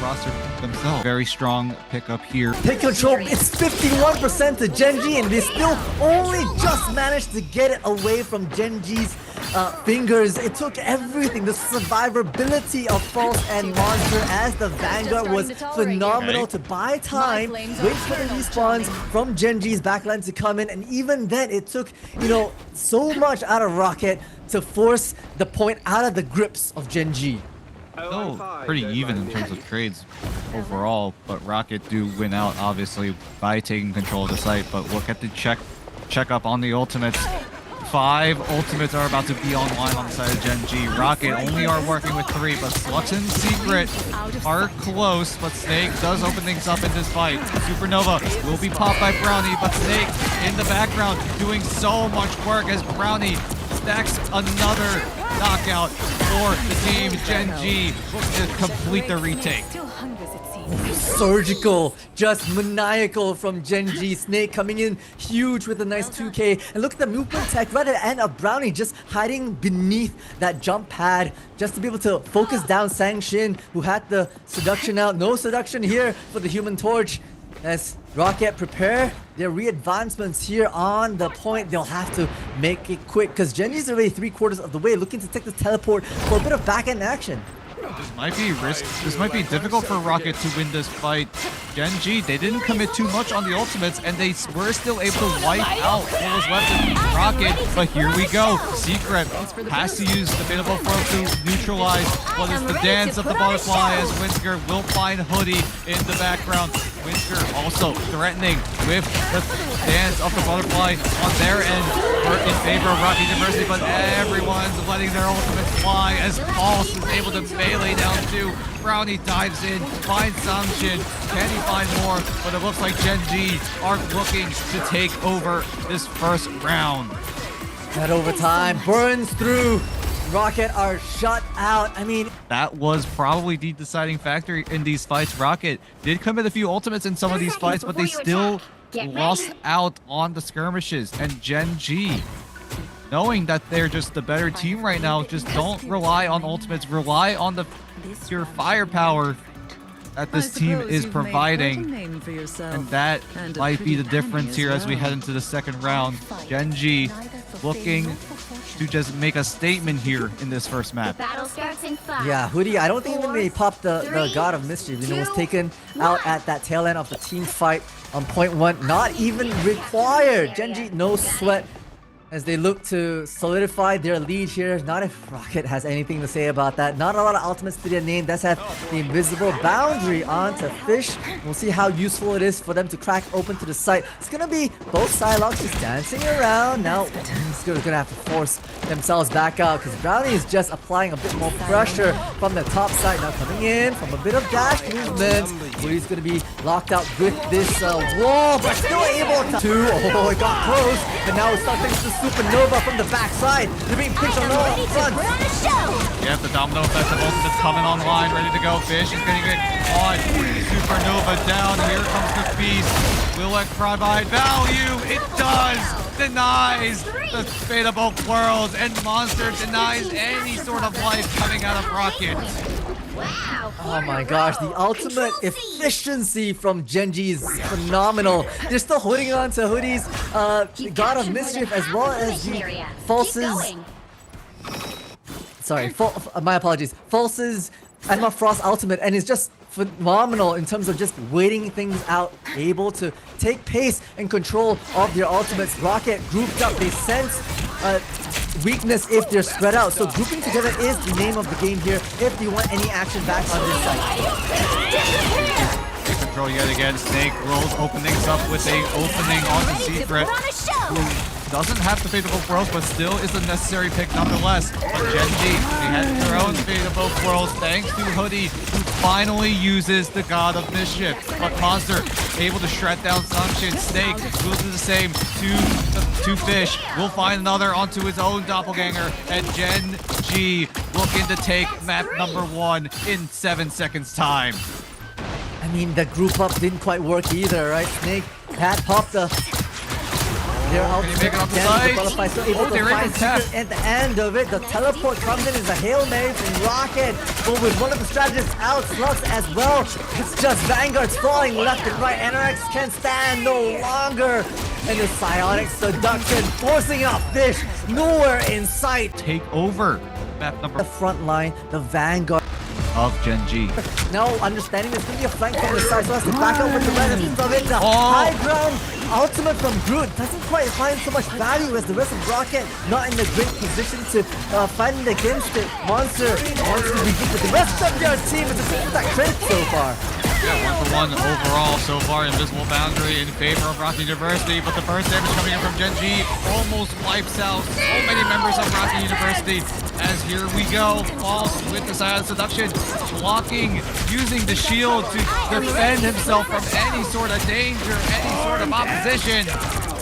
roster themselves. Very strong pickup here. Take control. It's 51% to Genji, and they still only just managed to get it away from Genji's fingers. It took everything. The survivability of False and Monster as the Vanguard was phenomenal to buy time, wait for the respawns from Genji's backline to come in, and even then it took, you know, so much out of Rockket to force the point out of the grips of Genji. Still pretty even in terms of trades overall, but Rockket do win out obviously by taking control of the site. But look at the check up on the ultimates. 5 ultimates are about to be online on the side of Genji. Rockket only are working with 3, but Slux and Secret are close, but Snake does open things up in this fight. Supernova will be popped by Brownie, but Snake in the background doing so much work as Brownie stacks another knockout for the team. Genji to complete the retake. Surgical, just maniacal from Genji. Snake coming in huge with a nice 2K. And look at the movement tech right at the end of Brownie just hiding beneath that jump pad just to be able to focus down Sang-Shin, who had the seduction out. No seduction here for the Human Torch. As Rockket prepare their re-advancements here on the point, they'll have to make it quick because Genji's already 3/4 of the way, looking to take the teleport for a bit of back-end action. This might be This might be difficult for Rockket to win this fight. Genji, they didn't commit too much on the ultimates, and they were still able to wipe out what was left of Rockket. But here we go. Secret has to use the Fatal Throw to neutralize what is the dance of the butterfly, as Winsker will find Hoodie in the background. Winsker also threatening with the dance of the butterfly on their end in favor of Rocket University, but everyone's letting their ultimates fly as Pulse is able to melee down 2. Brownie dives in, finds Sang-Shin. Can he find more? But it looks like Genji are looking to take over this first round. That overtime burns through. Rockket are shut out. I mean, that was probably the deciding factor in these fights. Rockket did commit a few ultimates in some of these fights, but they still lost out on the skirmishes. And Genji, knowing that they're just the better team right now, just don't rely on ultimates, rely on the pure firepower that this team is providing, and that might be the difference here as we head into the second round. Genji looking to just make a statement here in this first map. Yeah, Hoodie, I don't think even they popped the God of Mischief. You know, was taken out at that tail end of the team fight on point 1. Not even required. Genji, no sweat as they look to solidify their lead here. Not if Rockket has anything to say about that. Not a lot of ultimates to their name. Does have the invisible boundary onto Fish. We'll see how useful it is for them to crack open to the site. It's gonna be both Psylocks just dancing around. Now he's gonna have to force themselves back out because Brownie is just applying a bit more pressure from the top side. Now coming in from a bit of dash movement. Woody's gonna be locked out with this wall, but still able to. Oh, it got close, but now it's starting to Supernova from the backside. They're being picked on the front. Yeah, the domino effect of ultimates coming online, ready to go. Fish is getting it on. Supernova down. Here comes the feast. Will it provide value? It does. Denies the fate of both worlds, and Monster denies any sort of life coming out of Rockket. Wow. Oh my gosh, the ultimate efficiency from Genji is phenomenal. They're still holding on to Hoodie's God of Mischief as well as the False's... Sorry, my apologies. False's Emma Frost ultimate, and it's just phenomenal in terms of just waiting things out, able to take pace and control of their ultimates. Rockket grouped up, they sense weakness if they're spread out. So grouping together is the name of the game here if you want any action back on this side. Take control yet again. Snake rolls openings up with a opening on the Secret, who doesn't have the Fate of Both Worlds, but still is a necessary pick nonetheless. But Genji, they had their own Fate of Both Worlds thanks to Hoodie, who finally uses the God of Mischief. But Monster able to shred down Sang-Shin. Snake will do the same to Fish. Will find another onto his own doppelganger. And Genji looking to take map number 1 in 7 seconds time. I mean, the group up didn't quite work either, right? Snake had popped the... They're out Can he make it on the side? Still able to they're find in the tap. Secret at the end of it. The teleport comes in as a Hail Mary from Rockket. but with one of the strategists out, Slux as well. It's just Vanguard's falling left and right. NRX can stand no longer. And the Psionic Seduction forcing out Fish, nowhere in sight. Take over map number The front line, the Vanguard. of Gen G. Now understanding there's going to be a flank from the side, so has to back up with the resistance of it. The high ground ultimate from Groot doesn't quite find so much value as the rest of Rockket not in the great position to fight against it. Monster wants to begin, but the rest of their team is just that credit so far. Yeah, 1-for-1 overall so far. Invisible Boundary in favor of Rocket University, but the burst damage coming in from Gen G almost wipes out so many members of Rocket University. As here we go, False with the Silent Seduction, blocking, using the shield to defend himself from any sort of danger, any sort of opposition.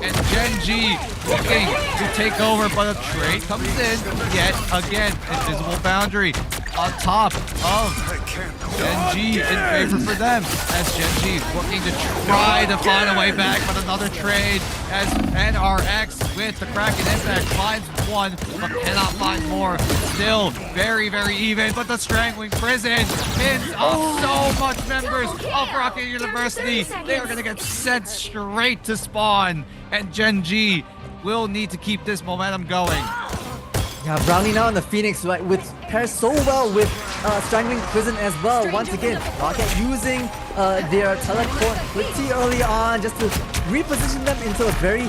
And Gen G looking to take over, but a trade comes in yet again. Invisible Boundary on top of Gen G in favor for them, as Gen G looking to try to find a way back, but another trade as NRX with the Kraken Impact finds one, but cannot find more. Still very, very even, but the Strangling Prison pins off so much members of Rocket University. They are going to get sent straight to spawn, and Gen G will need to keep this momentum going. Yeah, Brownie now in the Phoenix, right, with pairs so well with Strangling Prison as well. Once again, Rocket using their teleport pretty early on just to reposition them into a very,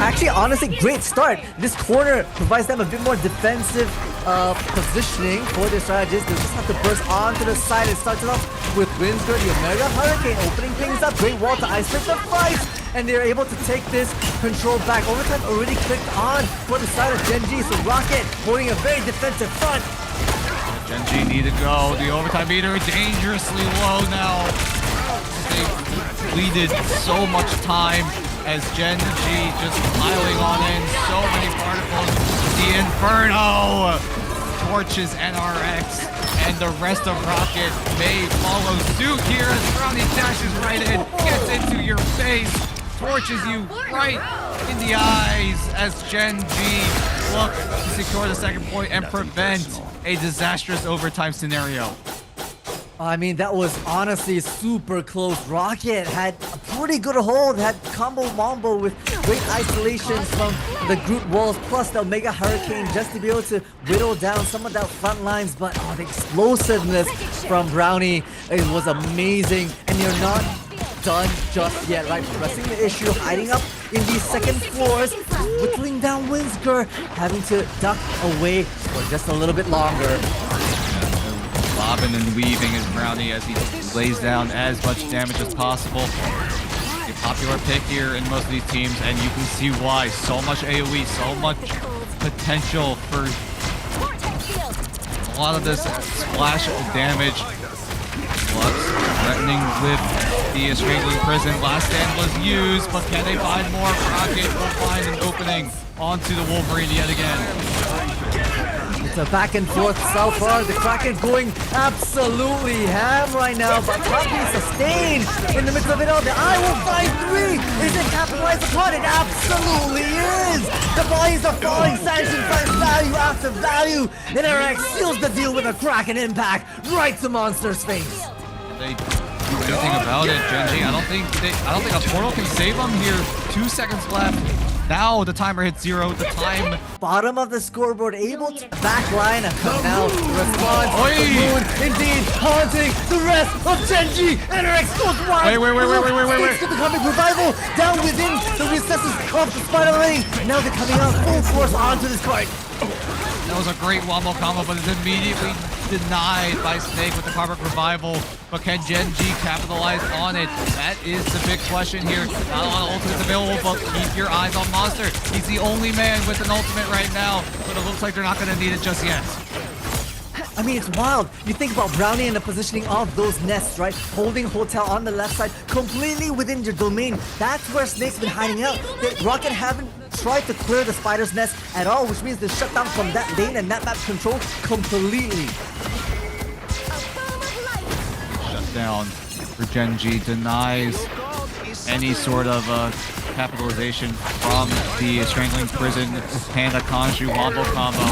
actually, honestly, great start. This corner provides them a bit more defensive positioning for their strategists. They just have to burst onto the side. It starts it off with Windsor, the Omega Hurricane, opening things up. Great wall to isolate the fight. And they're able to take this control back. Overtime already clicked on for the side of Gen G. So Rocket holding a very defensive front. Gen G need to go. The overtime meter dangerously low now. They bleeded so much time as Gen G just piling on in. So many particles. The Inferno torches NRX. And the rest of Rocket may follow suit here as Brownie dashes right in, gets into your face, torches you right in the eyes as Gen G look to secure the second point and prevent a disastrous overtime scenario. I mean, that was honestly super close. Rocket had a pretty good hold, had combo mambo with great isolations from the Groot walls, plus the Omega Hurricane just to be able to whittle down some of that front lines. But the explosiveness from Brownie, it was amazing. And you're not done just yet, right? Pressing the issue, hiding up in these second floors, whittling down Winsker, having to duck away for just a little bit longer. Bobbing and weaving his Brownie as he lays down as much damage as possible. A popular pick here in most of these teams, and you can see why. So much AoE, so much potential for a lot of this splash damage. Flux threatening with the Strangling Prison. Last stand was used, but can they find more? Rocket will find an opening onto the Wolverine yet again. It's a back and forth so far. The Kraken going absolutely ham right now, but can't be sustained in the midst of it all. The I will find three. Is it capitalized upon? It absolutely is. The bodies are falling. Sanction finds value after value. NRX seals the deal with a Kraken impact right to Monster's face. They do anything about it, Gen G. I don't think a portal can save them here. 2 seconds left. Now the timer hits 0. The time. Bottom of the scoreboard, able to backline and come now. Response. The moon indeed haunting the rest of Gen G. NRX goes wide. Wait. The comic revival down within the recesses of the spider ring. Now they're coming out full force onto this card. That was a great wombo combo, but it's immediately denied by Snake with the Carbon Revival. But can Gen G capitalize on it? That is the big question here. Not a lot of ultimates available, but keep your eyes on Monster. He's the only man with an ultimate right now, but it looks like they're not going to need it just yet. I mean, it's wild. You think about Brownie and the positioning of those nests, right? Holding Hotel on the left side, completely within your domain. That's where Snake's been hiding out. Rocket haven't tried to clear the spider's nest at all, which means they're shut down from that lane and that map control completely. Shut down for Gen G, denies any sort of capitalization from the Strangling Prison Panda Kanju wombo combo.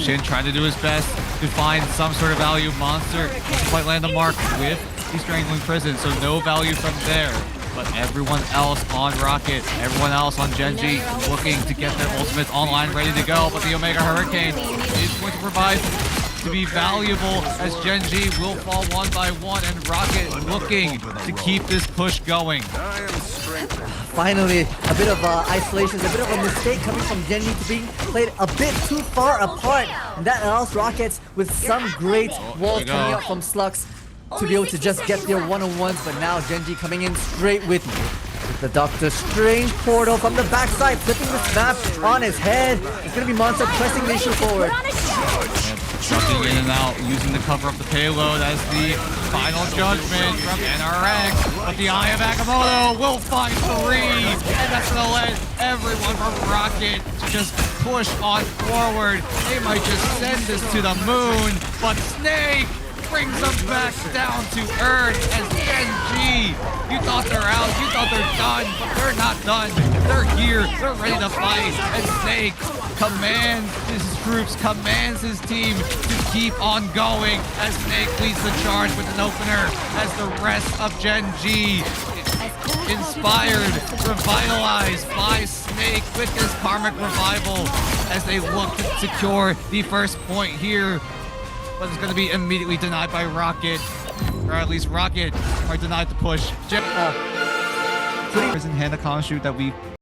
Shin trying to do his best to find some sort of value. Monster doesn't quite land the mark with the Strangling Prison, so no value from there. But everyone else on Rockket, everyone else on Genji looking to get their ultimates online, ready to go. But the Omega Hurricane is going to provide to be valuable as Genji will fall one by one, and Rockket looking to keep this push going. Finally, a bit of isolation, a bit of a mistake coming from Genji to being played a bit too far apart. And that allows Rockets with some great walls coming out from Slux to be able to just get their one-on-ones. But now Genji coming in straight with the Doctor Strange portal from the backside, flipping the snap on his head. It's going to be Monster pressing the issue forward. Trucking in and out, using the cover of the payload as the final judgment from NRX. But the Eye of Agamotto will find 3, and that's going to let everyone from Rockket just push on forward. They might just send this to the moon, but Snake brings them back down to earth as Genji. You thought they're out, you thought they're done, but they're not done. They're here, they're ready to fight, and Snake commands his troops, commands his team to keep on going as Snake leads the charge with an opener as the rest of Genji, inspired, revitalized by Snake with this karmic revival as they look to secure the first point here. But it's going to be immediately denied by Rockket, or at least Rockket are denied the push. Prison Hanakon shoot that we